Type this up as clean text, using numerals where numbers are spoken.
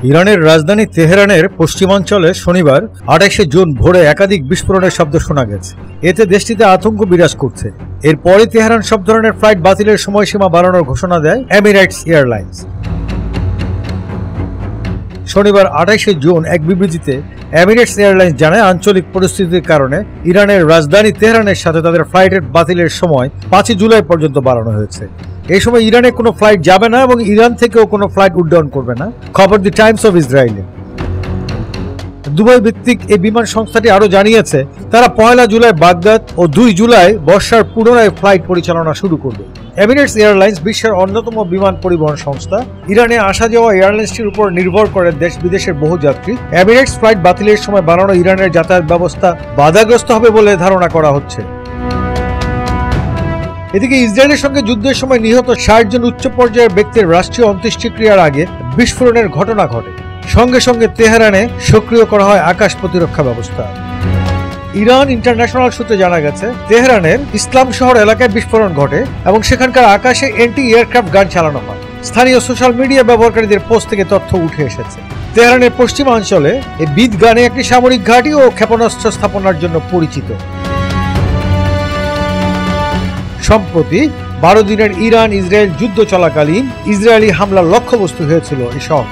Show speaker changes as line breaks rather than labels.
ইরানের রাজধানী তেহরানের পশ্চিমাঞ্চলে শনিবার ২৮ জুন ভোরে একাধিক বিস্ফোরণের শব্দ শোনা গেছে। এতে দেশটিতে আতঙ্ক বিরাজ করছে। এরপরই তেহরান সব ধরনের ফ্লাইট বাতিলের সময়সীমা বাড়ানোর ঘোষণা দেয় এমিরেটস এয়ারলাইন্স। শনিবার ২৮ জুন এক বিবৃতিতে এমিরেটস এয়ারলাইন্স জানায়, আঞ্চলিক পরিস্থিতির কারণে ইরানের রাজধানী তেহরানের সাথে তাদের ফ্লাইটের বাতিলের সময় ৫ জুলাই পর্যন্ত বাড়ানো হয়েছে। এই সময় ইরানে কোনো ফ্লাইট যাবে না এবং ইরান থেকেও কোনো ফ্লাইট উড্ডয়ন করবে না, খবর দি টাইমস অফ ইসরায়েলে। দুবাই ভিত্তিক এই বিমান সংস্থাটি আরও জানিয়েছে, তারা ১ জুলাই বাগদাদ ও ২ জুলাই বর্ষার পুনরায় ফ্লাইট পরিচালনা শুরু করবে। এমিরেটস এয়ারলাইন্স বিশ্বের অন্যতম বিমান পরিবহন সংস্থা। ইরানে আসা যাওয়া এয়ারলাইন্সটির উপর নির্ভর করে দেশ বিদেশের বহু যাত্রী। এমিরেটস ফ্লাইট বাতিলের সময় বানানো ইরানের যাতায়াত ব্যবস্থা বাধাগ্রস্ত হবে বলে ধারণা করা হচ্ছে। এদিকে ইসরায়েলের সঙ্গে যুদ্ধের সময় নিহত ৬০ জন উচ্চ পর্যায়ের ব্যক্তির রাষ্ট্রীয় অন্ত্যেষ্টিক্রিয়ার আগে বিস্ফোরণের ঘটনা ঘটে। সঙ্গে সঙ্গে তেহরানে সক্রিয় করা হয় আকাশ প্রতিরক্ষা ব্যবস্থা। ইরান ইন্টারন্যাশনাল সূত্রে জানা গেছে, তেহরানের ইসলাম শহর এলাকায় বিস্ফোরণ ঘটে এবং সেখানকার আকাশে অ্যান্টি এয়ারক্রাফট গান চালানো হয়। স্থানীয় সোশ্যাল মিডিয়া ব্যবহারকারীদের পোস্ট থেকে তথ্য উঠে এসেছে। তেহরানের পশ্চিমাঞ্চলে এই বিদ গানে একটি সামরিক ঘাঁটি ও ক্ষেপণাস্ত্র স্থাপনার জন্য পরিচিত। সম্প্রতি ১২ দিনের ইরান ইসরায়েল যুদ্ধ চলাকালীন ইসরায়েলি হামলার লক্ষ্যবস্তু হয়েছিল এই শহর।